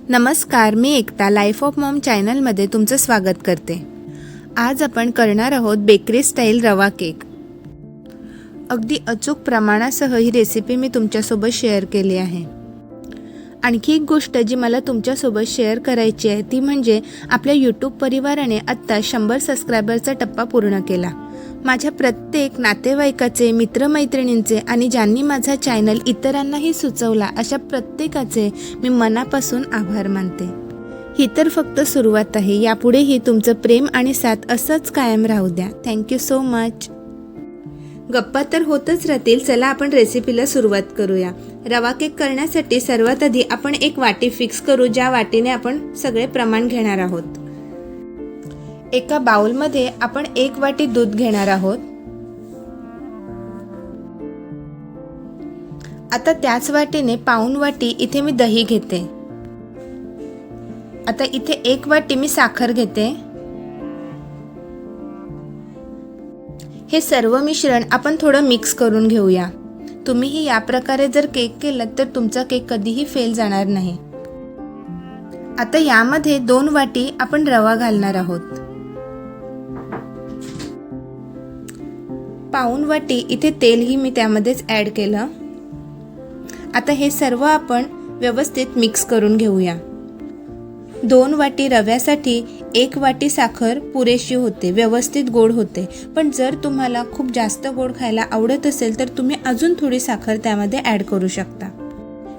नमस्कार, मी एकता life of Maugham चॅनलमध्ये तुमचं स्वागत करते। आज आपण करणार आहोत बेकरी स्टाईल रवा केक। अगदी अचूक प्रमाणासह ही रेसिपी मी तुमच्यासोबत शेअर केली आहे। आणखी एक गोष्ट जी मला तुमच्यासोबत शेअर करायची आहे ती म्हणजे आपल्या यूट्यूब परिवाराने आत्ता 100 सबस्क्रायबरचा टप्पा पूर्ण केला। माझ्या प्रत्येक नातेवाईकाचे, मित्रमैत्रिणींचे आणि ज्यांनी माझा चॅनल इतरांनाही सुचवला अशा प्रत्येकाचे मी मनापासून आभार मानते। ही तर फक्त सुरुवात आहे, यापुढेही तुमचं प्रेम आणि साथ असंच कायम राहू द्या। Thank you so much. गप्पा तर होतच राहतील, चला आपण रेसिपीला सुरुवात करूया। रवा केक करण्यासाठी सर्वात आधी आपण एक वाटी फिक्स करू, ज्या वाटीने आपण सगळे प्रमाण घेणार आहोत। एका बाउलमध्ये आपण 1 वाटी दूध घेणार आहोत। आता त्याच वाटीने पाऊण वाटी इथे मी दही घेते। आता इथे 1 वाटी मी साखर घेते। हे सर्व मिश्रण आपण थोडं मिक्स करून घेऊया। तुम्हीही या प्रकारे जर केक केलात तर तुमचा केक कधीही फेल जाणार नाही। आता यामध्ये 2 वाटी आपण रवा घालणार आहोत। पाऊण वाटी इथे तेलही मी त्यामध्येच ॲड केलं। आता हे सर्व आपण व्यवस्थित मिक्स करून घेऊया। 2 वाटी रव्यासाठी 1 वाटी साखर पुरेशी होते, व्यवस्थित गोड होते। पण जर तुम्हाला खूप जास्त गोड खायला आवडत असेल तर तुम्ही अजून थोडी साखर त्यामध्ये ॲड करू शकता।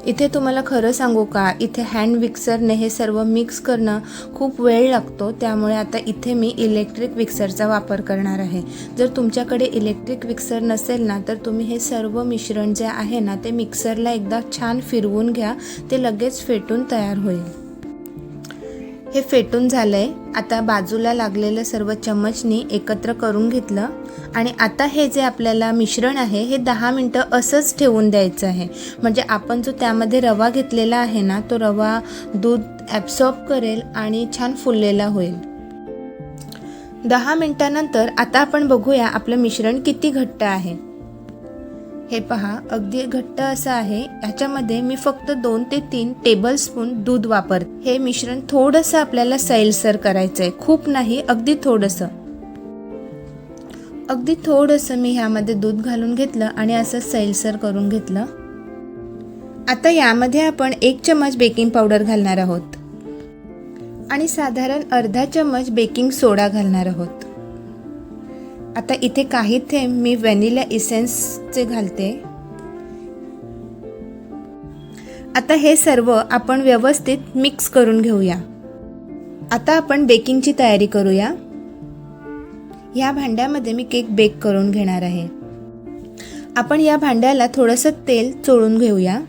इथे तुम्हाला खरं सांगू का, इथे हँड मिक्सरने हे सर्व मिक्स करणं खूप वेळ लागतो, त्यामुळे आता इथे मी इलेक्ट्रिक मिक्सरचा वापर करणार आहे। जर तुमच्याकडे इलेक्ट्रिक मिक्सर नसेल ना तर तुम्ही हे सर्व मिश्रण जे आहे ना ते मिक्सरला एकदा छान फिरवून घ्या, ते लगेच फेटून तयार होईल। हे फेटून झालंय। आता बाजूला लागलेलं सर्व चमचनी एकत्र करून घेतलं आणि आता हे जे आपल्याला मिश्रण आहे हे 10 मिनिटं असंच ठेवून द्यायचं आहे। म्हणजे आपण जो त्यामध्ये रवा घेतलेला आहे ना तो रवा दूध ॲब्सॉर्ब करेल आणि छान फुललेला होईल। 10 मिनिटांनंतर आता आपण बघूया आपलं मिश्रण किती घट्ट आहे। हे पहा, अगदी घट्ट असं आहे। ह्याच्यामध्ये मी फक्त 2 ते 3 टेबलस्पून दूध वापरते। हे मिश्रण थोडंसं आपल्याला सैलसर करायचं आहे, खूप नाही, अगदी थोडंसं मी ह्यामध्ये दूध घालून घेतलं आणि असं सैलसर करून घेतलं। आता यामध्ये आपण 1 चमच बेकिंग पावडर घालणार आहोत आणि साधारण अर्धा चमच बेकिंग सोडा घालणार आहोत। आता इथे काही थेंब मी व्हॅनिला इसेन्सचे घालते। आता हे सर्व आपण व्यवस्थित मिक्स करून घेऊया। आता आपण बेकिंगची तयारी करूया। या भांड्यामध्ये मी केक बेक करून घेणार आहे। आपण या भांड्याला थोडंसं तेल चोळून घेऊया।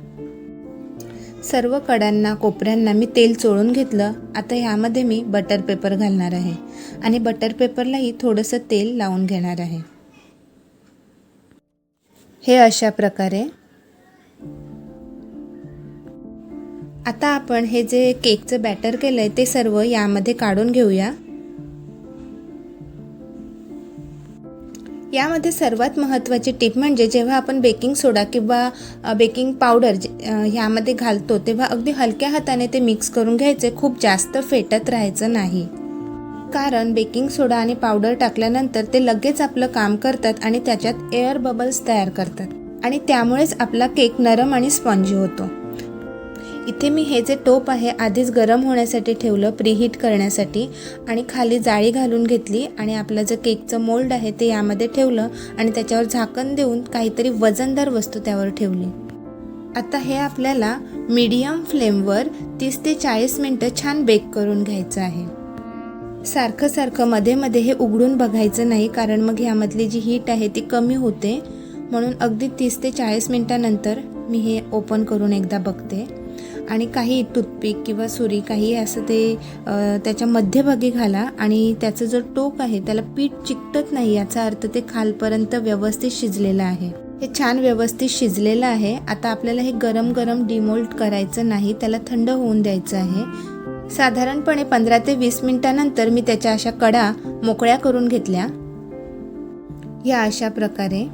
सर्व कडांना, कोपऱ्यांना मी तेल चोळून घेतलं। आता ह्यामध्ये मी बटर पेपर घालणार आहे आणि बटर पेपरलाही थोडंसं तेल लावून घेणार आहे। हे अशा प्रकारे। आता आपण हे जे केकचं बॅटर केलंय ते सर्व यामध्ये काढून घेऊया। यामध्ये सर्वात महत्त्वाची टिप म्हणजे जेव्हा आपण बेकिंग सोडा किंवा बेकिंग पावडर ह्यामध्ये घालतो तेव्हा अगदी हलक्या हाताने ते मिक्स करून घ्यायचे, खूप जास्त फेटत राहायचं नाही। कारण बेकिंग सोडा आणि पावडर टाकल्यानंतर ते लगेच आपलं काम करतात आणि त्याच्यात एअर बबल्स तयार करतात आणि त्यामुळेच आपला केक नरम आणि स्पंजी होतो। इथे मी हे जे टोप आहे आधीच गरम होण्यासाठी ठेवलं, प्रीहीट करण्यासाठी, आणि खाली जाळी घालून घेतली आणि आपलं जे केकचं मोल्ड आहे ते यामध्ये ठेवलं आणि त्याच्यावर झाकण देऊन काहीतरी वजनदार वस्तू त्यावर ठेवली। आता हे आपल्याला मीडियम फ्लेमवर 30 ते 40 मिनिटं छान बेक करून घ्यायचं आहे। सारखं मध्ये मध्ये हे उघडून बघायचं नाही, कारण मग ह्यामधली जी हीट आहे ती कमी होते। म्हणून अगदी 30 ते 40 मिनिटांनंतर मी हे ओपन करून एकदा बघते आणि काही टूथपिक किंवा सुरी काही असं ते त्याच्या मध्यभागी घाला आणि त्याचं जो टोक आहे त्याला पीठ चिकटत नाही, याचा अर्थ ते खालपर्यंत व्यवस्थित शिजलेलं आहे। हे छान व्यवस्थित शिजलेलं आहे। आता आपल्याला हे गरम गरम डिमोल्ड करायचं नाही, त्याला थंड होऊन द्यायचं आहे। साधारणपणे 15 ते 20 मिनिटांनंतर मी त्याच्या अशा कडा मोकळ्या करून घेतल्या, या अशा प्रकारे।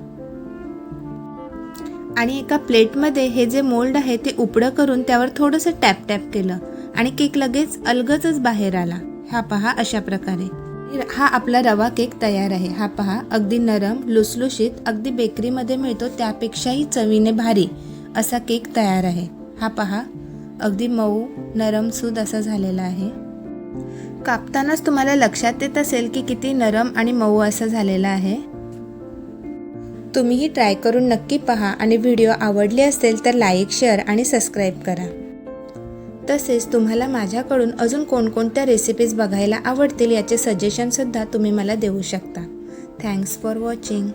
आणि एका प्लेटमध्ये हे जे मोल्ड आहे ते उपडं करून त्यावर थोडंसं टॅप टॅप केलं आणि केक लगेच अलगदच बाहेर आला. हा पहा अशा प्रकारे. हा आपला रवा केक तयार आहे. हा पहा अगदी नरम, लुसलुशीत, अगदी बेकरीमध्ये मिळतो त्यापेक्षाही चवीने भारी असा केक तयार आहे. हा पहा अगदी मऊ नरमसूद असा झालेला आहे. कापतानाच तुम्हाला लक्षात येत असेल की किती नरम आणि मऊ असा झालेला आहे. तुम्हीही ट्राय करून नक्की पहा आणि व्हिडिओ आवडले असेल तर लाईक, शेअर आणि सबस्क्राईब करा. तसेच तुम्हाला माझ्याकडून अजून कोणकोणत्या रेसिपीज बघायला आवडतील याचे सजेशनसुद्धा तुम्ही मला देऊ शकता. Thanks for watching.